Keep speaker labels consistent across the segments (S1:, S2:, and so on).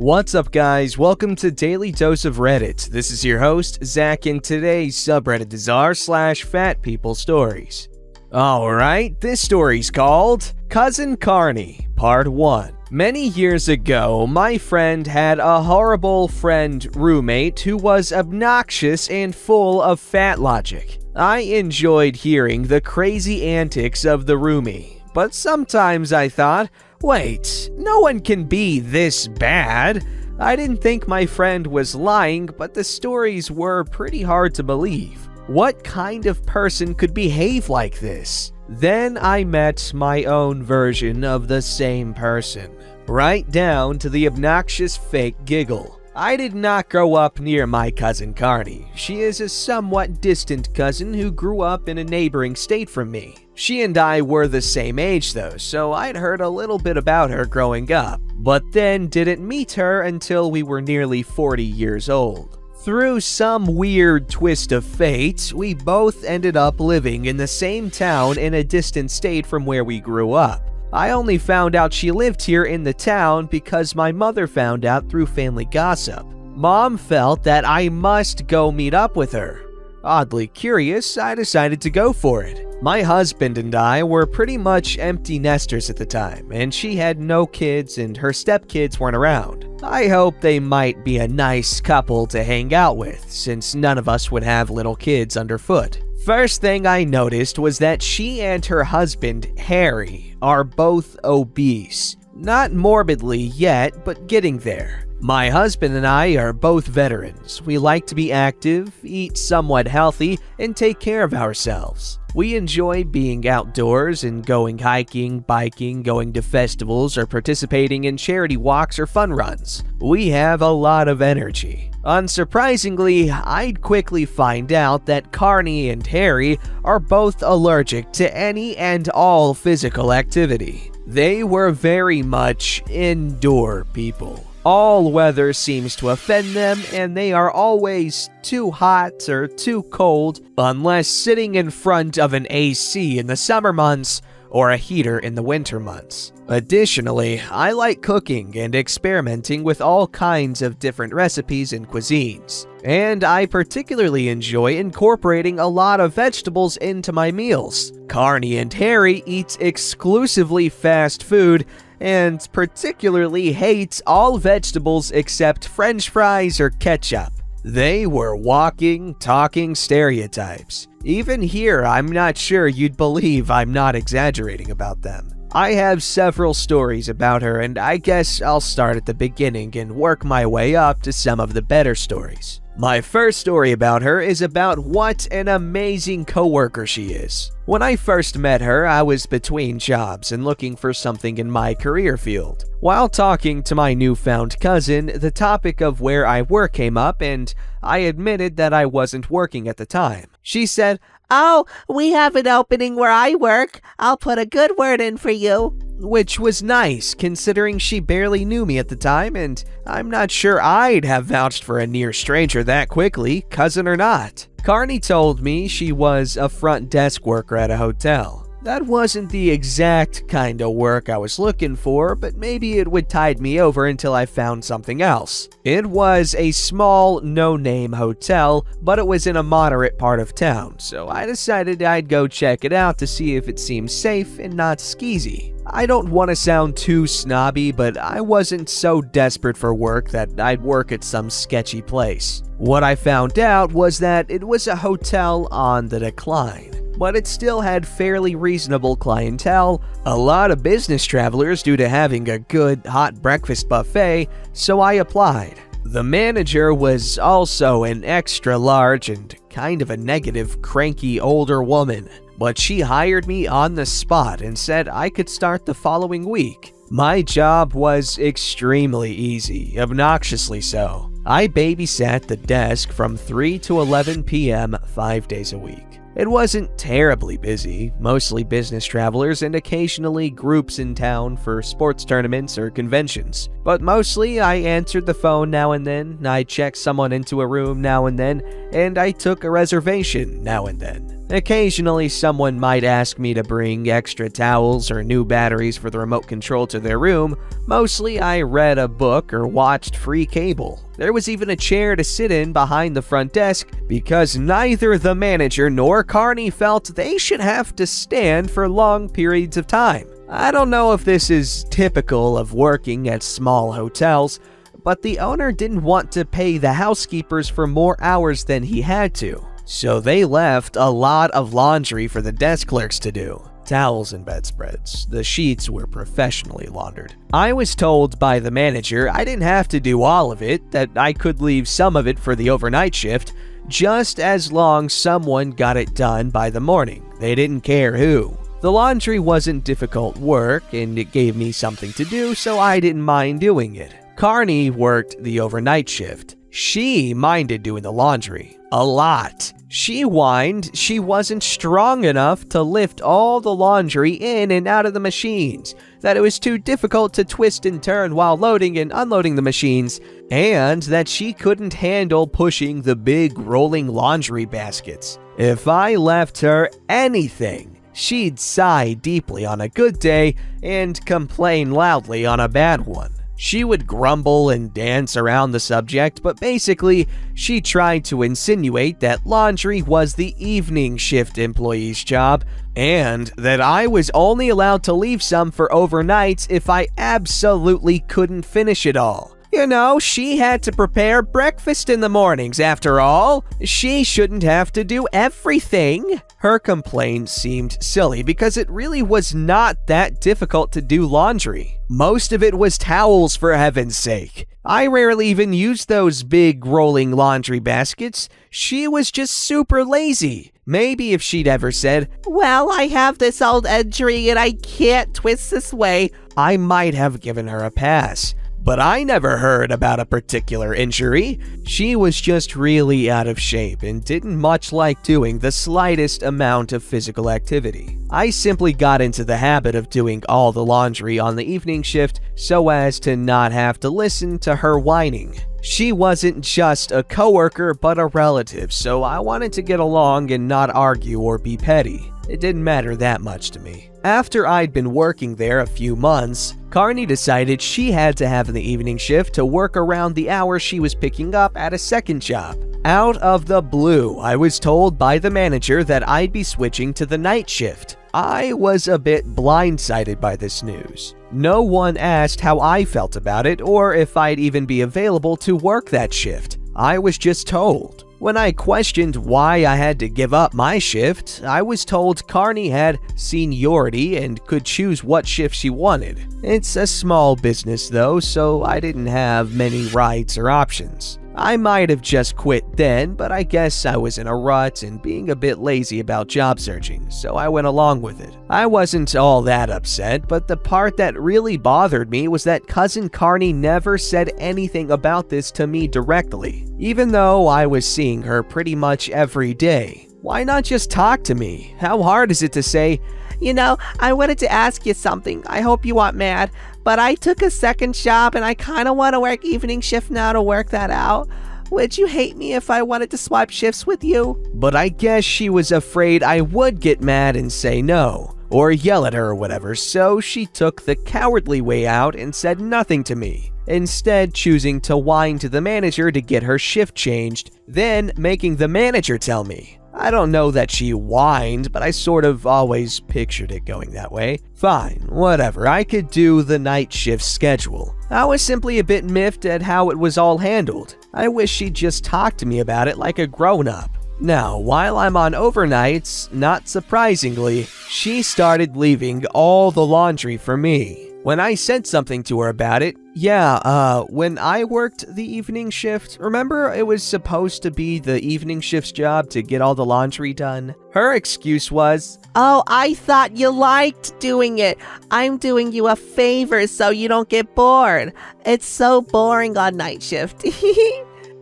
S1: What's up, guys? Welcome to Daily Dose of Reddit. This is your host, Zach, and today's subreddit is r/FatPeopleStories. Alright, this story's called Cousin Kearney, Part 1. Many years ago, my friend had a horrible friend roommate who was obnoxious and full of fat logic. I enjoyed hearing the crazy antics of the roomie, but sometimes I thought, wait, no one can be this bad. I didn't think my friend was lying, but the stories were pretty hard to believe. What kind of person could behave like this? Then I met my own version of the same person, right down to the obnoxious fake giggle. I did not grow up near my cousin Kearney. She is a somewhat distant cousin who grew up in a neighboring state from me. She and I were the same age though, so I'd heard a little bit about her growing up, but then didn't meet her until we were nearly 40 years old. Through some weird twist of fate, we both ended up living in the same town in a distant state from where we grew up. I only found out she lived here in the town because my mother found out through family gossip. Mom felt that I must go meet up with her. Oddly curious, I decided to go for it. My husband and I were pretty much empty nesters at the time, and she had no kids and her stepkids weren't around. I hoped they might be a nice couple to hang out with, since none of us would have little kids underfoot. First thing I noticed was that she and her husband, Harry, are both obese. Not morbidly yet, but getting there. My husband and I are both veterans. We like to be active, eat somewhat healthy, and take care of ourselves. We enjoy being outdoors and going hiking, biking, going to festivals, or participating in charity walks or fun runs. We have a lot of energy. Unsurprisingly, I'd quickly find out that Kearney and Harry are both allergic to any and all physical activity. They were very much indoor people. All weather seems to offend them, and they are always too hot or too cold unless sitting in front of an AC in the summer months or a heater in the winter months. Additionally, I like cooking and experimenting with all kinds of different recipes and cuisines. And I particularly enjoy incorporating a lot of vegetables into my meals. Kearney and Harry eat exclusively fast food and particularly hates all vegetables except French fries or ketchup. They were walking, talking stereotypes. Even here, I'm not sure you'd believe I'm not exaggerating about them. I have several stories about her, and I guess I'll start at the beginning and work my way up to some of the better stories. My first story about her is about what an amazing coworker she is. When I first met her, I was between jobs and looking for something in my career field. While talking to my newfound cousin, the topic of where I work came up, and I admitted that I wasn't working at the time. She said,
S2: "Oh, we have an opening where I work. I'll put a good word in for you."
S1: Which was nice, considering she barely knew me at the time, and I'm not sure I'd have vouched for a near stranger that quickly, cousin or not. Kearney told me she was a front desk worker at a hotel. That wasn't the exact kind of work I was looking for, but maybe it would tide me over until I found something else. It was a small, no-name hotel, but it was in a moderate part of town, so I decided I'd go check it out to see if it seemed safe and not skeezy. I don't want to sound too snobby, but I wasn't so desperate for work that I'd work at some sketchy place. What I found out was that it was a hotel on the decline, but it still had fairly reasonable clientele, a lot of business travelers due to having a good hot breakfast buffet, so I applied. The manager was also an extra large and kind of a negative, cranky older woman, but she hired me on the spot and said I could start the following week. My job was extremely easy, obnoxiously so. I babysat the desk from 3 to 11 p.m. 5 days a week. It wasn't terribly busy, mostly business travelers and occasionally groups in town for sports tournaments or conventions. But mostly I answered the phone now and then, I checked someone into a room now and then, and I took a reservation now and then. Occasionally, someone might ask me to bring extra towels or new batteries for the remote control to their room. Mostly, I read a book or watched free cable. There was even a chair to sit in behind the front desk because neither the manager nor Kearney felt they should have to stand for long periods of time. I don't know if this is typical of working at small hotels, but the owner didn't want to pay the housekeepers for more hours than he had to. So they left a lot of laundry for the desk clerks to do. Towels and bedspreads. The sheets were professionally laundered. I was told by the manager I didn't have to do all of it, that I could leave some of it for the overnight shift, just as long someone got it done by the morning. They didn't care who. The laundry wasn't difficult work, and it gave me something to do, so I didn't mind doing it. Kearney worked the overnight shift. She minded doing the laundry. A lot. She whined she wasn't strong enough to lift all the laundry in and out of the machines, that it was too difficult to twist and turn while loading and unloading the machines, and that she couldn't handle pushing the big rolling laundry baskets. If I left her anything, she'd sigh deeply on a good day and complain loudly on a bad one. She would grumble and dance around the subject, but basically, she tried to insinuate that laundry was the evening shift employee's job, and that I was only allowed to leave some for overnights if I absolutely couldn't finish it all. You know, she had to prepare breakfast in the mornings, after all. She shouldn't have to do everything. Her complaint seemed silly because it really was not that difficult to do laundry. Most of it was towels, for heaven's sake. I rarely even used those big rolling laundry baskets. She was just super lazy. Maybe if she'd ever said,
S2: Well, I have this old injury and I can't twist this way,
S1: I might have given her a pass. But I never heard about a particular injury. She was just really out of shape and didn't much like doing the slightest amount of physical activity. I simply got into the habit of doing all the laundry on the evening shift so as to not have to listen to her whining. She wasn't just a coworker but a relative, so I wanted to get along and not argue or be petty. It didn't matter that much to me. After I'd been working there a few months, Kearney decided she had to have the evening shift to work around the hours she was picking up at a second job. Out of the blue, I was told by the manager that I'd be switching to the night shift. I was a bit blindsided by this news. No one asked how I felt about it or if I'd even be available to work that shift. I was just told. When I questioned why I had to give up my shift, I was told Kearney had seniority and could choose what shift she wanted. It's a small business though, so I didn't have many rights or options. I might have just quit then, but I guess I was in a rut and being a bit lazy about job searching, so I went along with it. I wasn't all that upset, but the part that really bothered me was that Cousin Kearney never said anything about this to me directly, even though I was seeing her pretty much every day. Why not just talk to me? How hard is it to say,
S2: You know, I wanted to ask you something. I hope you aren't mad, but I took a second job and I kind of want to work evening shift now to work that out. Would you hate me if I wanted to swap shifts with you?
S1: But I guess she was afraid I would get mad and say no, or yell at her or whatever, so she took the cowardly way out and said nothing to me, instead choosing to whine to the manager to get her shift changed, then making the manager tell me. I don't know that she whined, but I sort of always pictured it going that way. Fine, whatever, I could do the night shift schedule. I was simply a bit miffed at how it was all handled. I wish she'd just talk to me about it like a grown-up. Now, while I'm on overnights, not surprisingly, she started leaving all the laundry for me. When I said something to her about it, when I worked the evening shift, remember it was supposed to be the evening shift's job to get all the laundry done? Her excuse was,
S2: Oh, I thought you liked doing it. I'm doing you a favor so you don't get bored. It's so boring on night shift.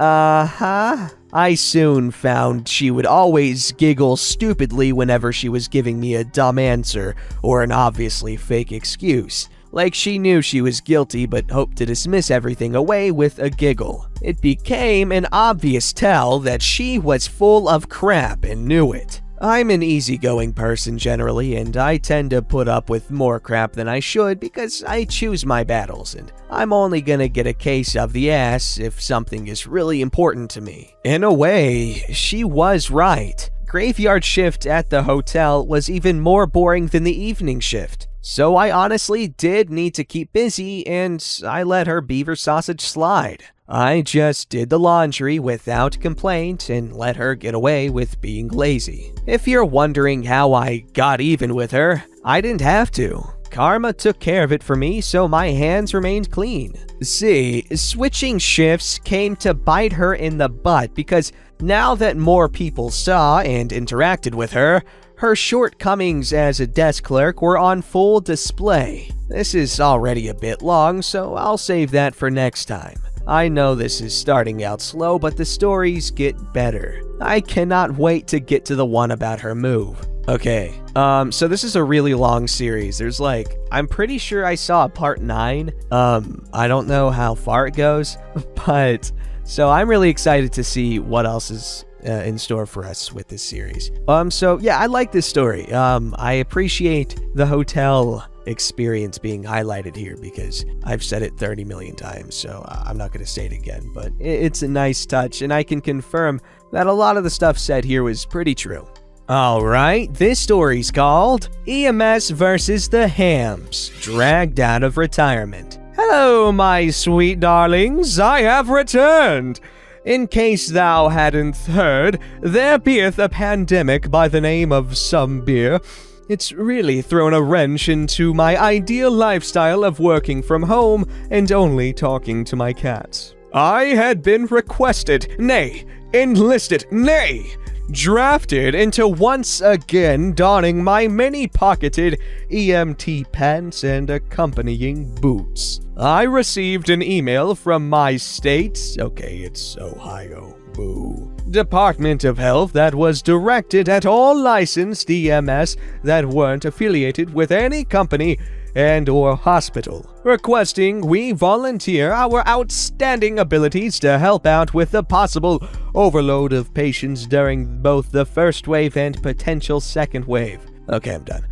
S1: I soon found she would always giggle stupidly whenever she was giving me a dumb answer or an obviously fake excuse. Like she knew she was guilty but hoped to dismiss everything away with a giggle. It became an obvious tell that she was full of crap and knew it. I'm an easygoing person generally, and I tend to put up with more crap than I should because I choose my battles, and I'm only gonna get a case of the ass if something is really important to me. In a way, she was right. Graveyard shift at the hotel was even more boring than the evening shift. So I honestly did need to keep busy, and I let her beaver sausage slide. I just did the laundry without complaint and let her get away with being lazy. If you're wondering how I got even with her, I didn't have to. Karma took care of it for me, so my hands remained clean. See, switching shifts came to bite her in the butt because now that more people saw and interacted with her, her shortcomings as a desk clerk were on full display. This is already a bit long, so I'll save that for next time. I know this is starting out slow, but the stories get better. I cannot wait to get to the one about her move. Okay, so this is a really long series. There's I'm pretty sure I saw a part 9. I don't know how far it goes, but so I'm really excited to see what else is in store for us with this series. So yeah, I like this story. I appreciate the hotel experience being highlighted here because I've said it 30 million times, so I'm not going to say it again, but it's a nice touch, and I can confirm that a lot of the stuff said here was pretty true. Alright, this story's called EMS versus the Hams, Dragged Out of Retirement. Hello, my sweet darlings, I have returned. In case thou hadn't heard, there beeth a pandemic by the name of some beer. It's really thrown a wrench into my ideal lifestyle of working from home and only talking to my cats. I had been requested, nay, enlisted, nay, drafted into once again donning my many-pocketed EMT pants and accompanying boots. I received an email from my state, okay, it's Ohio, boo, Department of Health that was directed at all licensed EMS that weren't affiliated with any company and or hospital, requesting we volunteer our outstanding abilities to help out with the possible overload of patients during both the first wave and potential second wave. Okay, I'm done.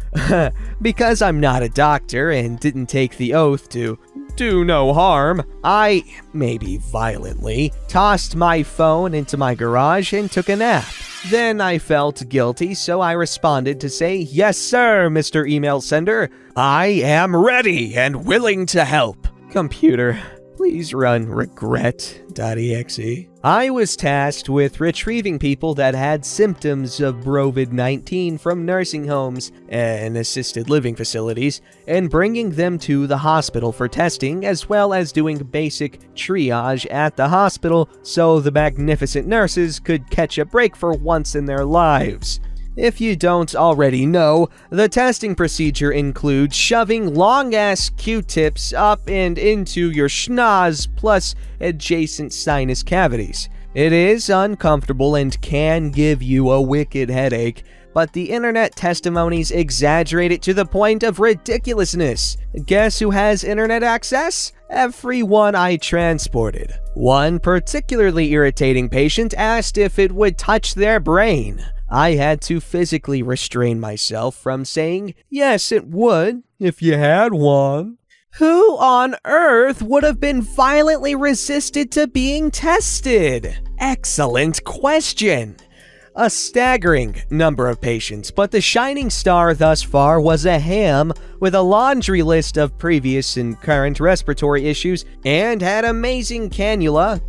S1: Because I'm not a doctor and didn't take the oath to do no harm, I, maybe violently, tossed my phone into my garage and took a nap. Then I felt guilty, so I responded to say, "Yes, sir, Mr. Email Sender. I am ready and willing to help. Computer, please run regret.exe." I was tasked with retrieving people that had symptoms of COVID-19 from nursing homes and assisted living facilities and bringing them to the hospital for testing, as well as doing basic triage at the hospital so the magnificent nurses could catch a break for once in their lives. If you don't already know, the testing procedure includes shoving long-ass Q-tips up and into your schnoz plus adjacent sinus cavities. It is uncomfortable and can give you a wicked headache, but the internet testimonies exaggerate it to the point of ridiculousness. Guess who has internet access? Everyone I transported. One particularly irritating patient asked if it would touch their brain. I had to physically restrain myself from saying, yes, it would, if you had one. Who on earth would have been violently resisted to being tested? Excellent question. A staggering number of patients, but the shining star thus far was a ham with a laundry list of previous and current respiratory issues and had amazing cannula,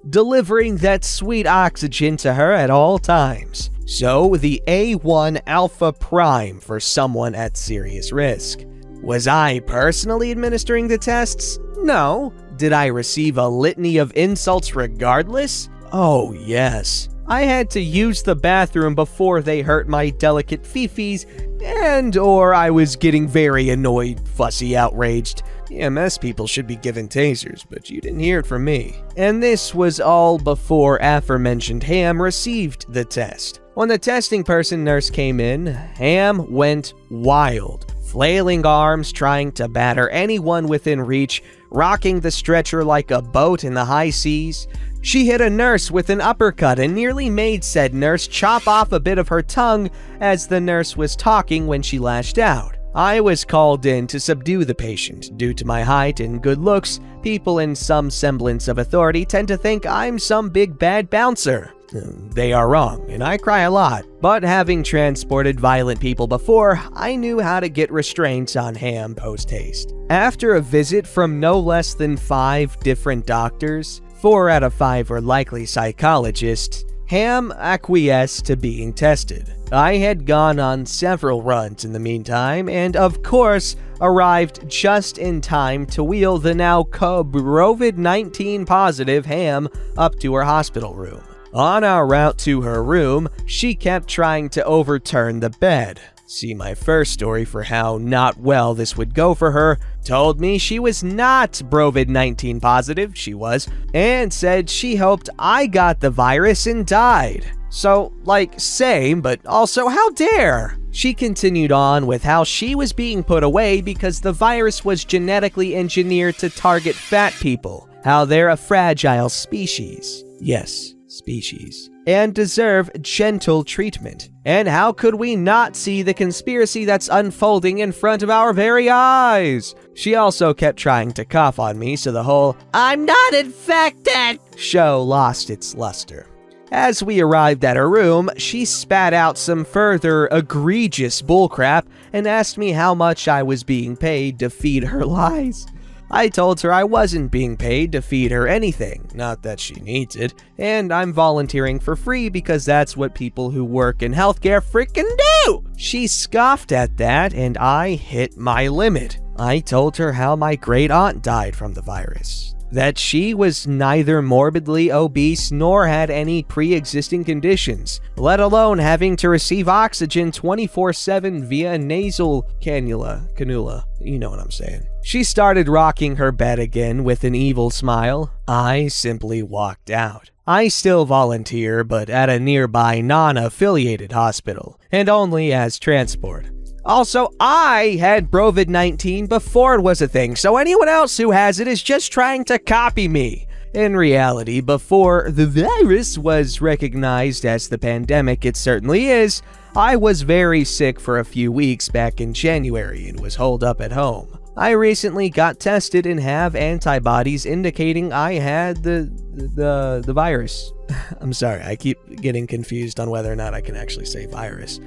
S1: delivering that sweet oxygen to her at all times. So the A1 Alpha Prime for someone at serious risk. Was I personally administering the tests? No. Did I receive a litany of insults regardless? Oh, yes. I had to use the bathroom before they hurt my delicate fifis, and or I was getting very annoyed, fussy, outraged. EMS people should be given tasers, but you didn't hear it from me. And this was all before aforementioned Ham received the test. When the testing person nurse came in, Ham went wild, flailing arms trying to batter anyone within reach, rocking the stretcher like a boat in the high seas, She hit a nurse with an uppercut and nearly made said nurse chop off a bit of her tongue as the nurse was talking when she lashed out. I was called in to subdue the patient. Due to my height and good looks, people in some semblance of authority tend to think I'm some big bad bouncer. They are wrong, and I cry a lot. But having transported violent people before, I knew how to get restraints on Ham post-haste. After a visit from no less than 5 different doctors, 4 out of 5 were likely psychologists, Ham acquiesced to being tested. I had gone on several runs in the meantime, and of course, arrived just in time to wheel the now COVID-19 positive Ham up to her hospital room. On our route to her room, she kept trying to overturn the bed. See my first story for how not well this would go for her, told me she was not COVID-19 positive, she was, and said she hoped I got the virus and died. So, same, but also how dare? She continued on with how she was being put away because the virus was genetically engineered to target fat people, how they're a fragile species. Yes, species. And deserve gentle treatment. And how could we not see the conspiracy that's unfolding in front of our very eyes? She also kept trying to cough on me, so the whole "I'm not infected" show lost its luster. As we arrived at her room, she spat out some further egregious bullcrap and asked me how much I was being paid to feed her lies. I told her I wasn't being paid to feed her anything, not that she needs it, and I'm volunteering for free because that's what people who work in healthcare freaking do! She scoffed at that, and I hit my limit. I told her how my great aunt died from the virus, that she was neither morbidly obese nor had any pre-existing conditions, let alone having to receive oxygen 24/7 via nasal cannula. You know what I'm saying. She started rocking her bed again with an evil smile. I simply walked out. I still volunteer, but at a nearby non-affiliated hospital, and only as transport. Also, I had COVID-19 before it was a thing, so anyone else who has it is just trying to copy me. In reality, before the virus was recognized as the pandemic it certainly is, I was very sick for a few weeks back in January and was holed up at home. I recently got tested and have antibodies indicating I had the virus. I'm sorry, I keep getting confused on whether or not I can actually say virus.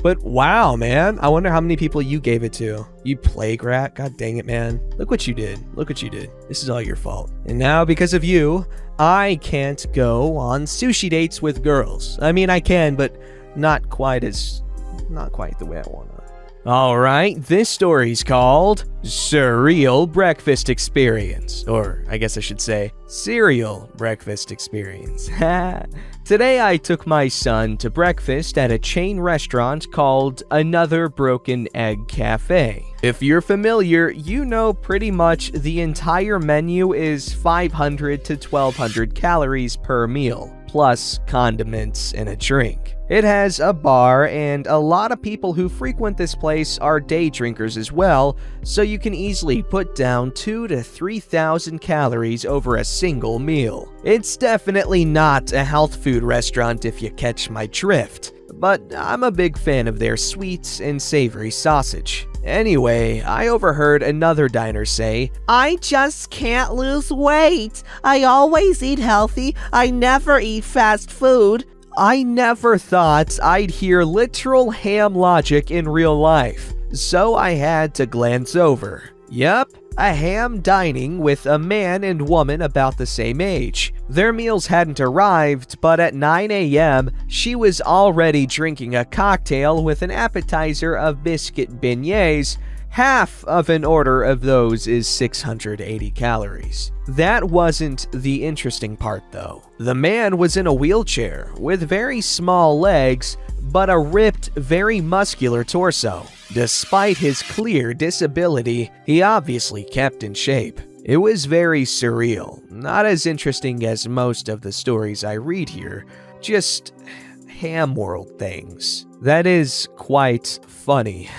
S1: But wow, man, I wonder how many people you gave it to. You plague rat, god dang it, man. Look what you did. Look what you did. This is all your fault. And now, because of you, I can't go on sushi dates with girls. I mean, I can, but not quite the way I want to. Alright, this story's called Surreal Breakfast Experience. Or, I guess I should say, Cereal Breakfast Experience. Today I took my son to breakfast at a chain restaurant called Another Broken Egg Cafe. If you're familiar, you know pretty much the entire menu is 500 to 1200 calories per meal, plus condiments and a drink. It has a bar, and a lot of people who frequent this place are day drinkers as well, so you can easily put down 2,000 to 3,000 calories over a single meal. It's definitely not a health food restaurant if you catch my drift, but I'm a big fan of their sweet and savory sausage. Anyway, I overheard another diner say,
S2: I just can't lose weight. I always eat healthy. I never eat fast food.
S1: I never thought I'd hear literal ham logic in real life, so I had to glance over. Yep, a ham dining with a man and woman about the same age. Their meals hadn't arrived, but at 9 a.m., she was already drinking a cocktail with an appetizer of biscuit beignets. Half of an order of those is 680 calories. That wasn't the interesting part, though. The man was in a wheelchair with very small legs, but a ripped, very muscular torso. Despite his clear disability, he obviously kept in shape. It was very surreal, not as interesting as most of the stories I read here, just ham world things. That is quite funny.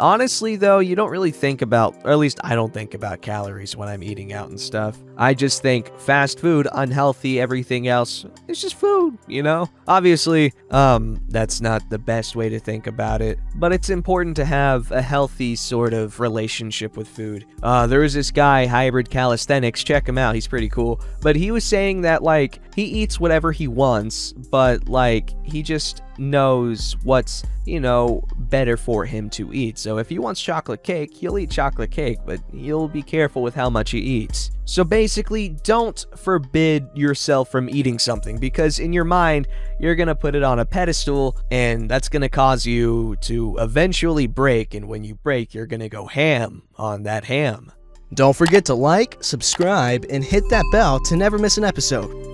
S1: Honestly, though, you don't really think about, or at least I don't think about calories when I'm eating out and stuff. I just think fast food, unhealthy, everything else, it's just food, you know? Obviously, that's not the best way to think about it, but it's important to have a healthy sort of relationship with food. There was this guy, Hybrid Calisthenics, check him out, he's pretty cool, but he was saying that, like, he eats whatever he wants, but, like, he just knows what's, you know, better for him to eat. So if he wants chocolate cake, he'll eat chocolate cake, but he'll be careful with how much he eats. So basically, don't forbid yourself from eating something, because in your mind, you're gonna put it on a pedestal, and that's gonna cause you to eventually break, and when you break, you're gonna go ham on that ham.
S3: Don't forget to like, subscribe, and hit that bell to never miss an episode.